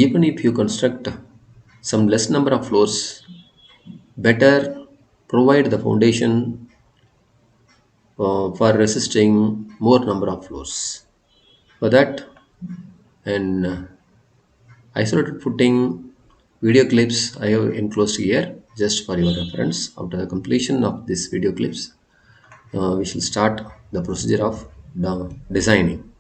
even if you construct some less number of floors, better provide the foundation for resisting more number of floors. For that, and isolated footing video clips I have enclosed here just for your reference. After the completion of this video clips, we shall start the procedure of the designing.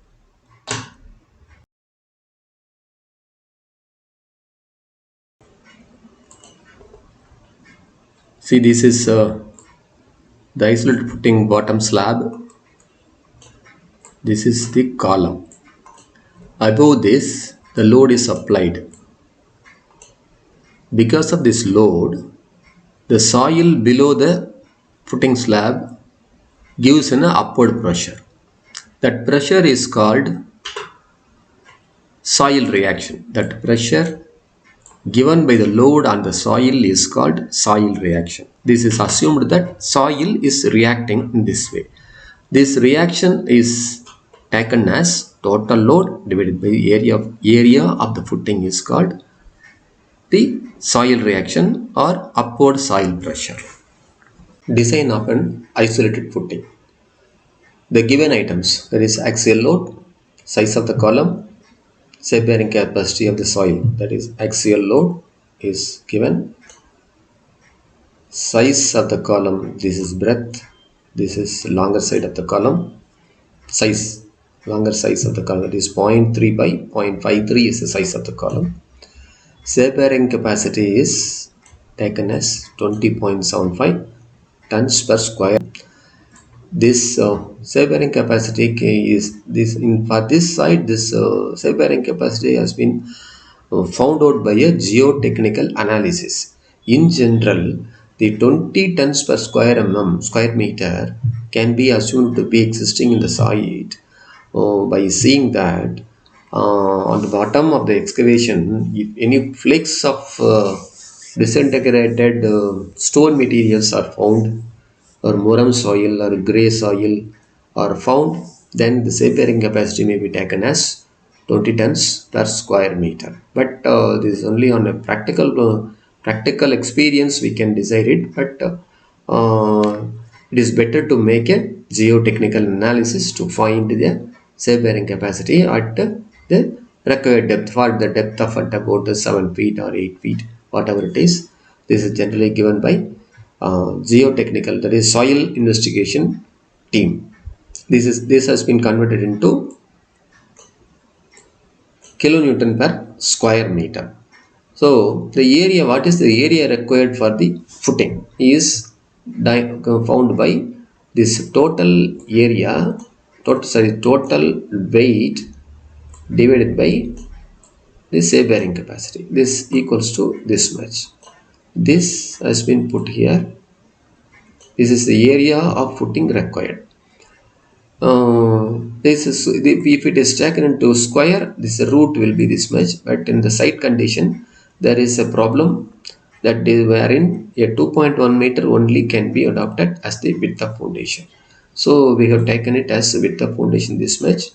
See, this is the isolated footing bottom slab. This is the column. Above this, the load is applied. Because of this load, the soil below the footing slab gives an upward pressure. That pressure is called soil reaction. That pressure given by the load on the soil is called soil reaction. This is assumed that soil is reacting in this way. This reaction is taken as total load divided by area of the footing is called the soil reaction or upward soil pressure. Design of an isolated footing. The given items, that is axial load, size of the column, shape bearing capacity of the soil, that is axial load is given, size of the column, this is breadth, this is longer side of the column, size, longer size of the column, that is 0.3 by 0.53 is the size of the column. Shape bearing capacity is taken as 20.75 tons per square. This shape bearing capacity is this for this side. This shape bearing capacity has been found out by a geotechnical analysis. In general, the 20 tons per square meter can be assumed to be existing in the site by seeing that on the bottom of the excavation, if any flakes of disintegrated stone materials are found, or moram soil or grey soil are found, then the shape bearing capacity may be taken as 20 tons per square meter. But this is only on a practical experience we can decide it. But it is better to make a geotechnical analysis to find the shape bearing capacity at the required depth, for the depth of at about 7 feet or 8 feet, whatever it is. This is generally given by geotechnical, that is soil investigation team. This has been converted into kilonewton per square meter. So the area, what is the area required for the footing, is found by this total area, total weight divided by the shape bearing capacity. This equals to this much. This has been put here. This is the area of footing required. This is, if it is taken into square, this root will be this much. But in the site condition, there is a problem that wherein a 2.1 meter only can be adopted as the width of foundation. So we have taken it as width of foundation this much.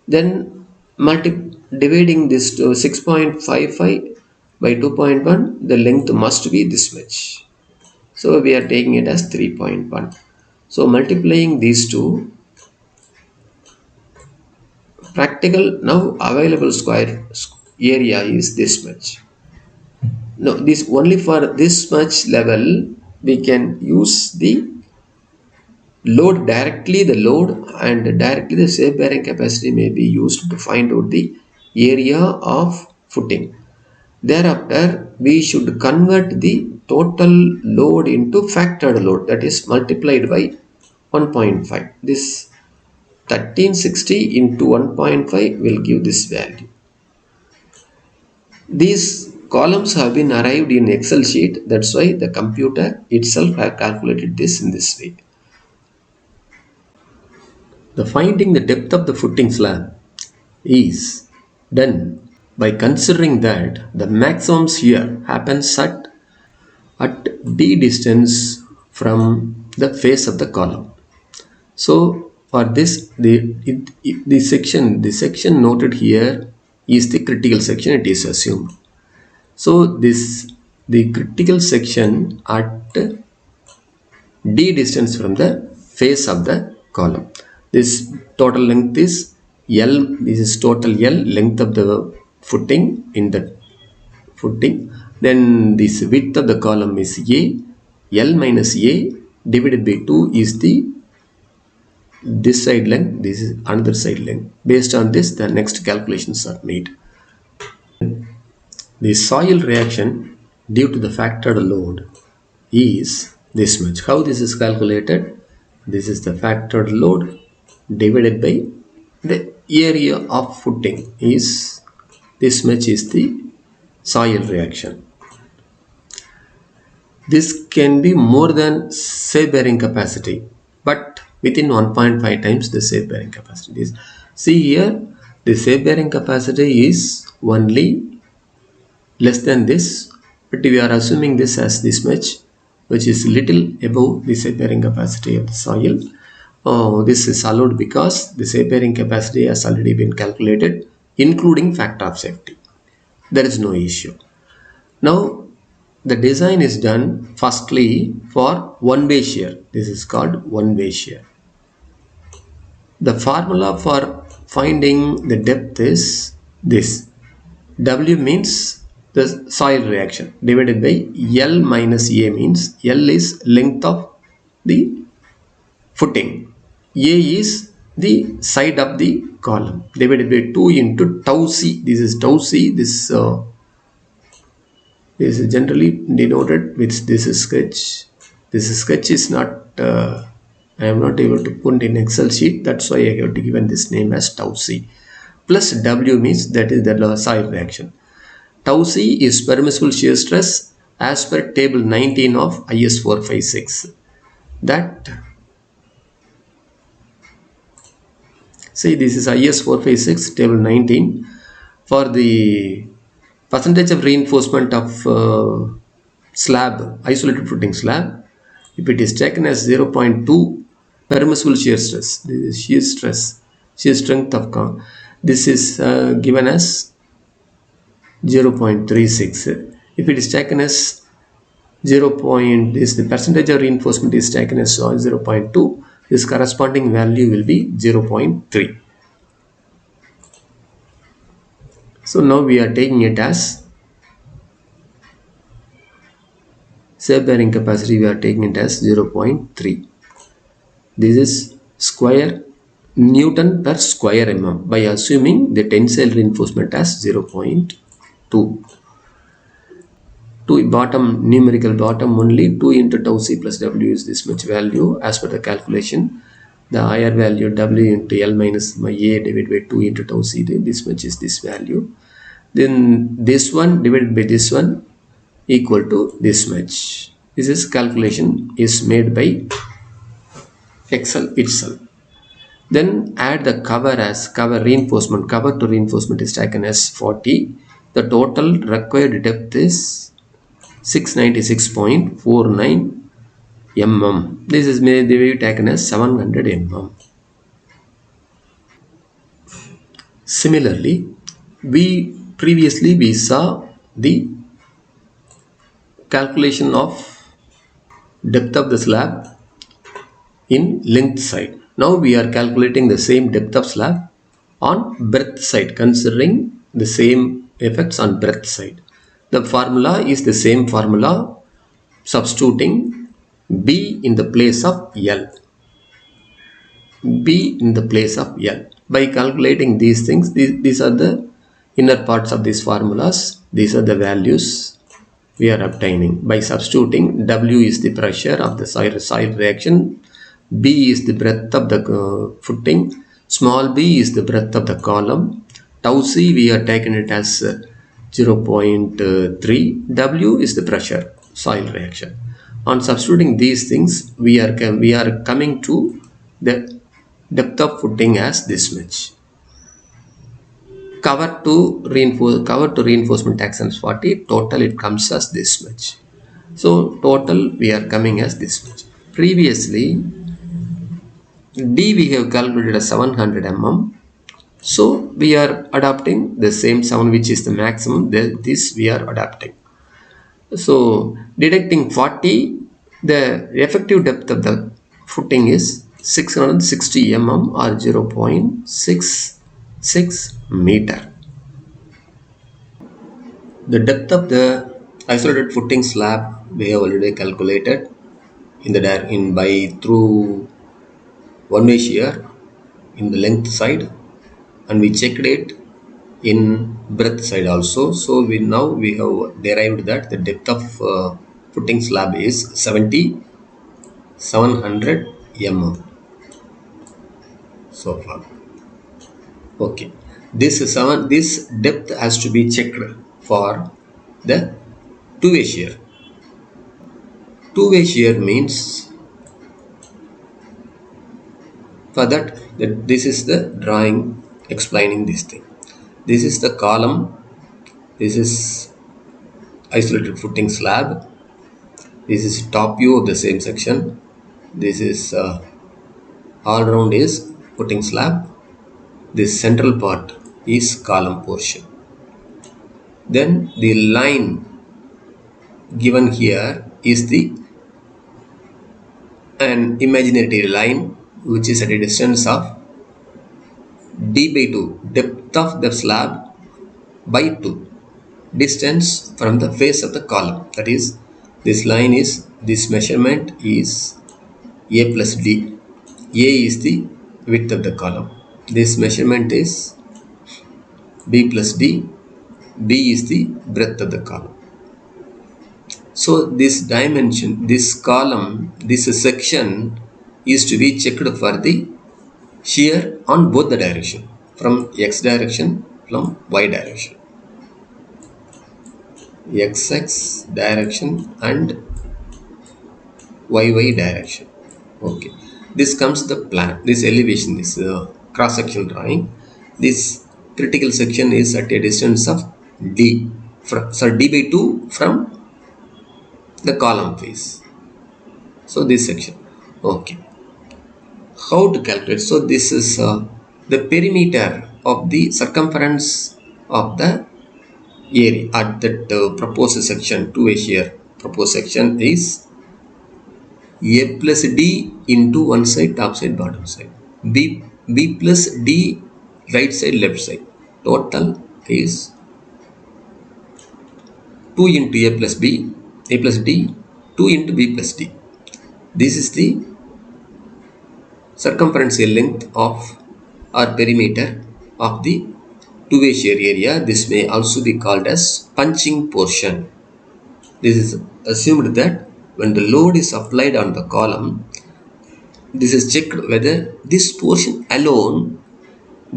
Then dividing this to 6.55 by 2.1, the length must be this much. So we are taking it as 3.1. So multiplying these two, practical now available square area is this much. No, this only for this much level we can use the load directly, the load and directly the shape bearing capacity may be used to find out the area of footing. Thereafter, we should convert the total load into factored load, that is multiplied by 1.5. This 1360 into 1.5 will give this value. These columns have been arrived in Excel sheet. That's why the computer itself have calculated this in this way. The finding the depth of the footing slab is done by considering that the maximum shear happens at d distance from the face of the column. So for this, the section noted here is the critical section, it is assumed. So the critical section at d distance from the face of the column. This total length is L. This is total L length of the footing in the footing. Then this width of the column is A. L minus A divided by 2 is the this side length. This is another side length. Based on this, the next calculations are made. The soil reaction due to the factored load is this much. How this is calculated? This is the factored load divided by the area of footing is this much is the soil reaction. This can be more than safe bearing capacity, but within 1.5 times the safe bearing capacity is. See here, the safe bearing capacity is only less than this, but we are assuming this as this much, which is little above the safe bearing capacity of the soil. This is allowed because the safe bearing capacity has already been calculated, including factor of safety. There is no issue. Now the design is done firstly for one-way shear. This is called one-way shear. The formula for finding the depth is this. W means the soil reaction divided by L minus A means L is length of the footing. A is the side of the column divided by 2 into tau C. This is tau C. This is generally denoted with this sketch. This sketch is not, I am not able to put in Excel sheet. That's why I have to given this name as tau C. Plus W means that is the soil reaction. Tau C is permissible shear stress as per table 19 of IS 456. That, see, this is IS 456 table 19 for the percentage of reinforcement of slab, isolated footing slab. If it is taken as 0.2 permissible shear stress, this is shear stress, shear strength of this is given as 0.36. If it is taken as 0. Is the percentage of reinforcement is taken as 0.2, this corresponding value will be 0.3. So now we are taking it as safe bearing capacity, we are taking it as 0.3. This is square Newton per square mm by assuming the tensile reinforcement as 0.2. To bottom, numerical bottom only 2 into tau C plus W is this much value as per the calculation. The higher value W into L minus my A divided by 2 into tau C, this much is this value. Then this one divided by this one equal to this much. This is calculation is made by Excel itself. Then add the cover as cover reinforcement. Cover to reinforcement is taken as 40. The total required depth is 696.49 mm. This is made the way taken as 700 mm. Similarly, we previously saw the calculation of depth of the slab in length side. Now we are calculating the same depth of slab on breadth side, considering the same effects on breadth side. The formula is the same formula, substituting B in the place of L. B in the place of L. By calculating these things, these are the inner parts of these formulas. These are the values we are obtaining. By substituting, W is the pressure of the soil reaction, B is the breadth of the footing, small b is the breadth of the column, tau C we are taken it as 0.3, W is the pressure, soil reaction. On substituting these things, we are coming to the depth of footing as this much. Cover to reinforcement action is 40, total it comes as this much. So total we are coming as this much. Previously D we have calculated as 700 mm, So we are adapting the same 7, which is the maximum. This we are adapting. So deducting 40, the effective depth of the footing is 660 mm or 0.66 meter. The depth of the isolated footing slab we have already calculated in the in by through one-way shear in the length side, and we checked it in breadth side also. So we have derived that the depth of footing slab is 700 mm so far. Okay, this depth has to be checked for the two-way shear. Two-way shear means, for that this is the drawing explaining this thing. This is the column, this is isolated footing slab, this is top view of the same section, this is all round is footing slab, this central part is column portion. Then the line given here is the an imaginary line which is at a distance of d by 2, depth of the slab by 2, distance from the face of the column. That is, this line is, this measurement is a plus d. A is the width of the column, this measurement is b plus d, b is the breadth of the column. So this dimension, this column, this section is to be checked for the shear on both the direction, from x direction, from y direction, xx direction and yy direction. Okay, this comes the plan, this elevation, this cross section drawing. This critical section is at a distance of d, d by 2 from the column face. So this section. Okay, how to calculate? So this is the perimeter of the circumference of the area at that proposed section, two-way shear proposed section is a plus d into one side, top side, bottom side, b plus d right side, left side. Total is 2 into a plus d, 2 into b plus d. This is the circumferential length of or perimeter of the two-way shear area. This may also be called as punching portion. This is assumed that when the load is applied on the column, this is checked whether this portion alone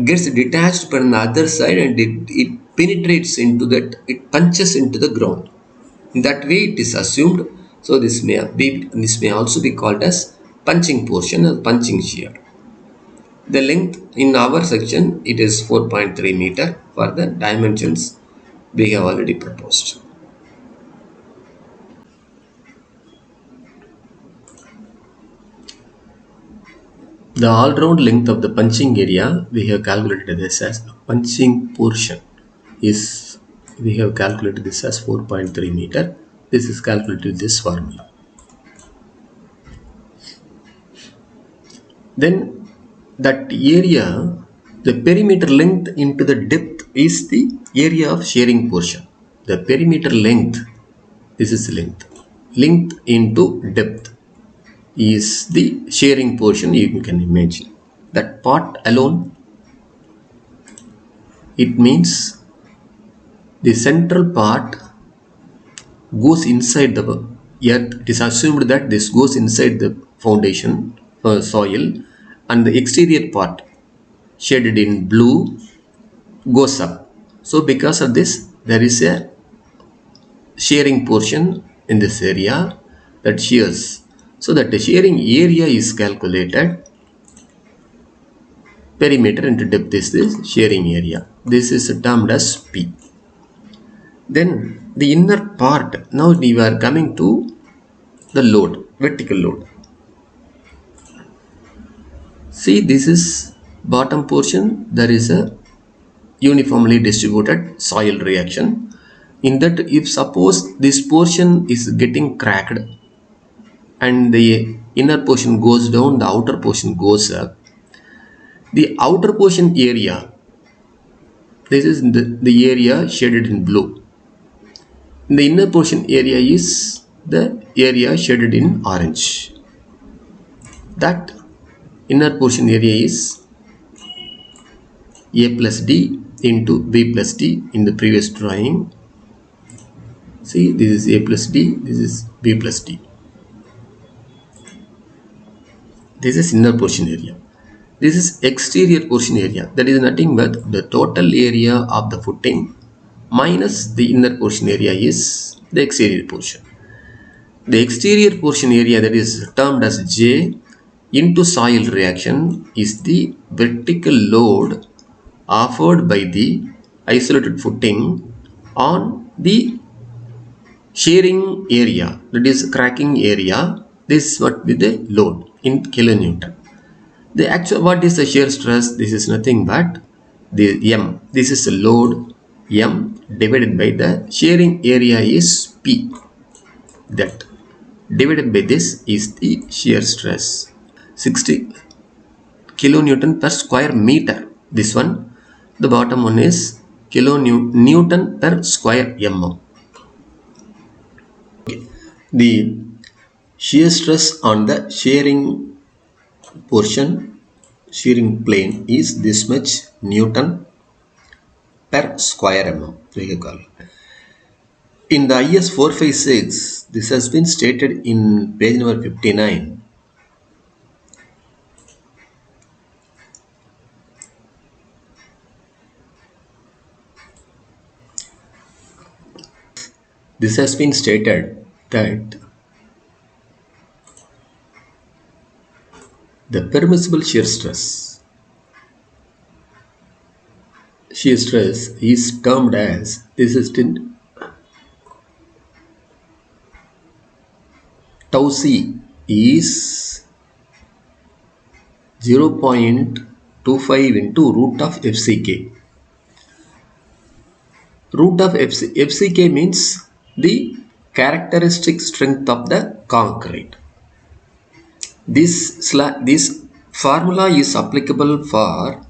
gets detached from the other side and it penetrates into that, it punches into the ground. In that way it is assumed. So this may also be called as punching portion or punching shear. The length in our section, it is 4.3 meter for the dimensions we have already proposed. The all-round length of the punching area we have calculated this as punching portion is, we have calculated this as 4.3 meter. This is calculated with this formula. Then that area, the perimeter length into the depth is the area of shearing portion. The perimeter length, this is length into depth is the shearing portion. You can imagine that part alone, it means the central part goes inside the earth. It is assumed that this goes inside the foundation soil, and the exterior part shaded in blue goes up. So because of this, there is a shearing portion in this area that shears. So that the shearing area is calculated. Perimeter into depth is this shearing area. This is termed as P. Then the inner part, now we are coming to the load, vertical load. See, this is Bottom portion, there is a uniformly distributed soil reaction. In that, if suppose this portion is getting cracked and the inner portion goes down, the outer portion goes up. The outer portion area, this is the area shaded in blue. The inner portion area is the area shaded in orange. That inner portion area is A plus D into B plus D in the previous drawing. See, this is A plus D, this is B plus D. This is inner portion area. This is exterior portion area. That is nothing but the total area of the footing minus the inner portion area is the exterior portion. The exterior portion area, that is termed as J into soil reaction, is the vertical load offered by the isolated footing on the shearing area, that is cracking area. This is what with the load in kilonewton. The actual, what is the shear stress? This is nothing but the M. This is the load M divided by the shearing area is P. That divided by this is the shear stress. 60 kilonewton per square meter. This one. The bottom one is kilonewton per square mm. Okay. The shear stress on the shearing portion, shearing plane, is this much Newton per square mm. In the IS 456, this has been stated in page number 59. This has been stated that the permissible shear stress is termed as, this is tau c is 0.25 into root of FCK. Root of FCK means the characteristic strength of the concrete. This formula is applicable for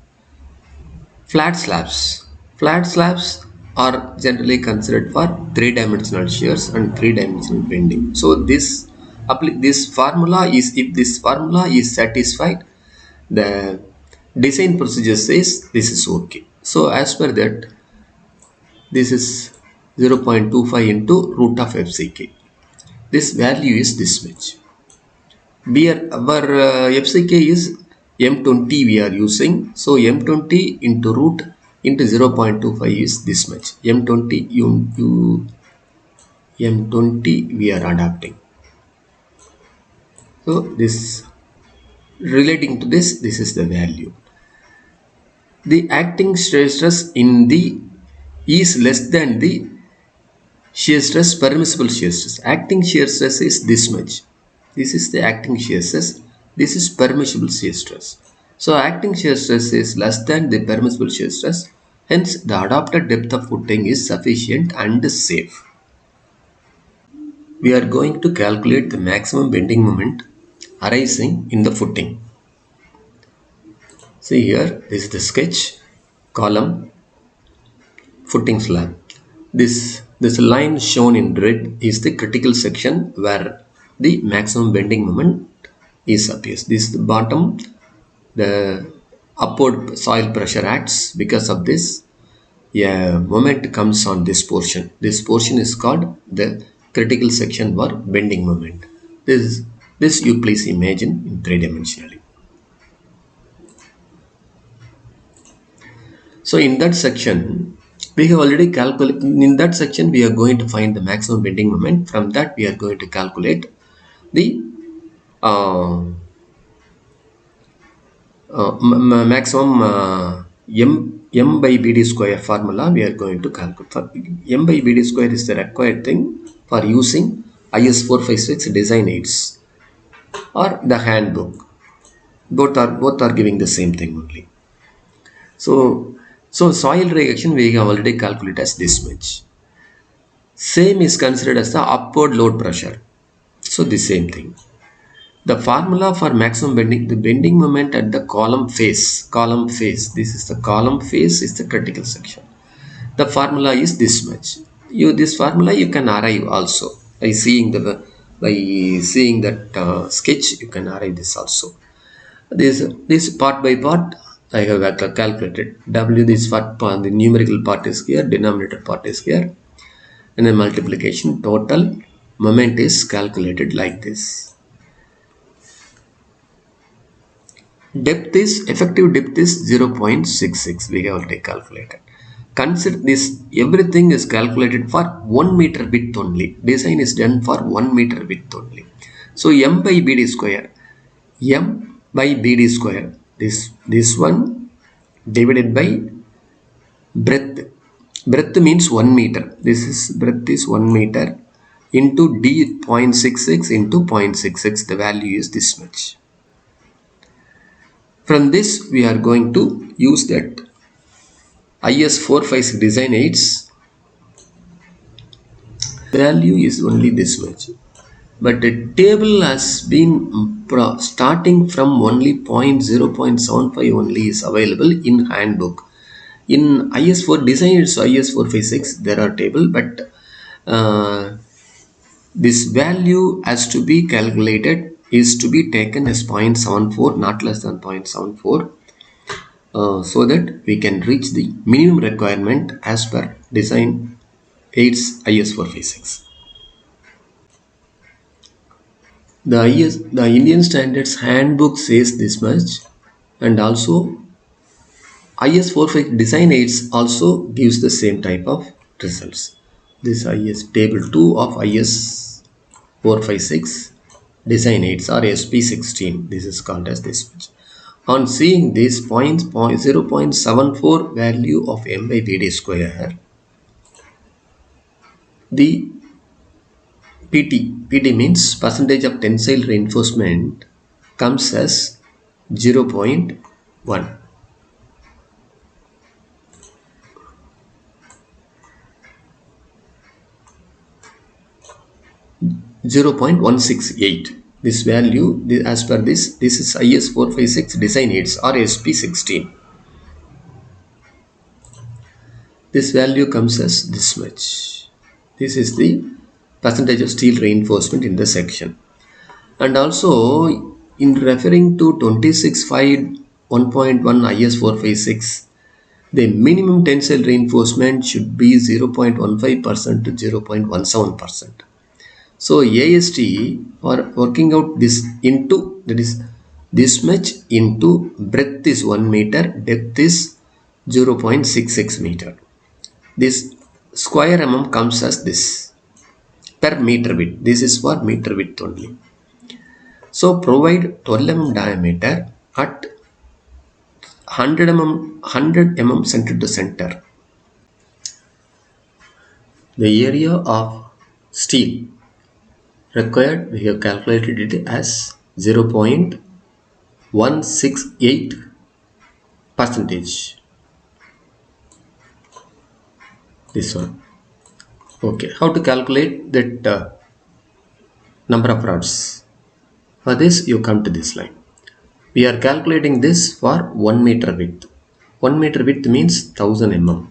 flat slabs. Flat slabs are generally considered for three-dimensional shears and three-dimensional bending. So this formula is, if this formula is satisfied, the design procedure says this is okay. So as per that, this is 0.25 into root of FCK. This value is this much. Our FCK is M20 we are using. So M20 into root into 0.25 is this much. M20 we are adapting. So this, relating to this is the value. The acting shear stress in the is less than the shear stress, permissible shear stress. Acting shear stress is this much. This is the acting shear stress. This is permissible shear stress. So acting shear stress is less than the permissible shear stress. Hence, the adopted depth of footing is sufficient and safe. We are going to calculate the maximum bending moment arising in the footing. See here, this is the sketch, column, footing slab. This line shown in red is the critical section where the maximum bending moment appears. This is the bottom. The upward soil pressure acts. Because of this, a moment comes on this portion. This portion is called the critical section for bending moment. This you please imagine in three-dimensionally. So in that section, we have already calculated. In that section, we are going to find the maximum bending moment. From that, we are going to calculate the maximum m by bd square formula. We are going to calculate. For m by bd square is the required thing for using IS 456 design aids or the handbook. Both are giving the same thing only. So soil reaction we have already calculated as this much. Same is considered as the upward load pressure. So the same thing. The formula for maximum bending, the bending moment at the column face, this is the column face is the critical section. The formula is this much. This formula you can arrive also by seeing that sketch. You can arrive this also. This part by part I have calculated. W, this part, the numerical part is here, denominator part is here, and then multiplication total moment is calculated like this. Effective depth is 0.66. We have already calculated. Consider this, everything is calculated for 1 meter width only. Design is done for 1 meter width only. So M by BD square. M by BD square. This one divided by breadth. Breadth means 1 meter. This is breadth is 1 meter into D 0.66 into 0.66. The value is this much. From this we are going to use that IS 456 design aids. Value is only this much, but the table has been starting from only 0.75 only is available in handbook. In IS4 design aids IS 456 there are table, but this value has to be calculated is to be taken as 0.74, not less than 0.74. So that we can reach the minimum requirement as per design aids IS 456. The Indian Standards Handbook says this much, and also IS 456 design aids also gives the same type of results. This IS table 2 of IS 456 design aids or SP16. This is called as this much. On seeing this 0.74 value of M by BD square, the PT means percentage of tensile reinforcement comes as 0.1. 0.168. This value, as per this is IS 456 design aids or SP16. This value comes as this much. This is the percentage of steel reinforcement in the section. And also in referring to 26.5 1.1 IS 456, the minimum tensile reinforcement should be 0.15% to 0.17%. So AST for working out this into, that is this much into breadth is 1 meter, depth is 0.66 meter. This square mm comes as this per meter width. This is for meter width only. So provide 12 mm diameter at 100 mm center to center. The area of steel required, we have calculated it as 0.168 percentage. This one. Okay, how to calculate that number of rods? For this you come to this line. We are calculating this for 1 meter width. 1 meter width means 1000 mm.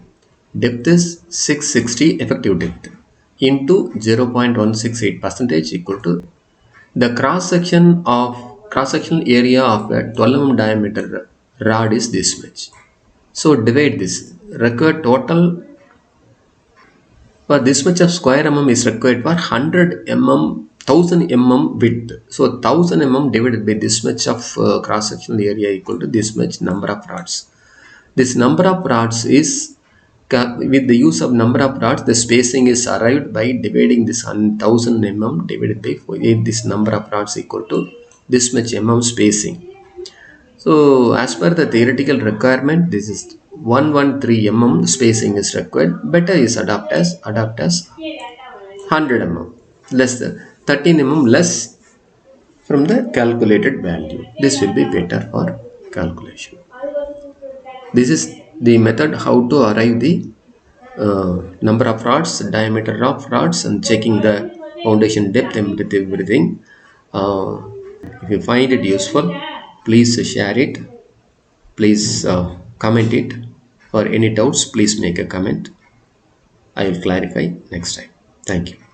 Depth is 660 effective depth into 0.168 percentage equal to the cross-sectional area of a 12 mm diameter rod is this much. So divide this. Required total for this much of square mm is required for 100 mm 1000 mm width. So 1000 mm divided by this much of cross-sectional area equal to this much number of rods. This number of rods is, with the use of number of rods, the spacing is arrived by dividing this 1000 mm divided by 4. This number of rods equal to this much mm spacing. So as per the theoretical requirement, this is 113 mm spacing is required. Better is adopt as 100 mm, less than 13 mm less from the calculated value. This will be better for calculation. This is the method how to arrive the number of rods, diameter of rods, and checking the foundation depth and with everything. uh, if you find it useful, please share it, please comment it. For any doubts, please make a comment. I will clarify next time. Thank you.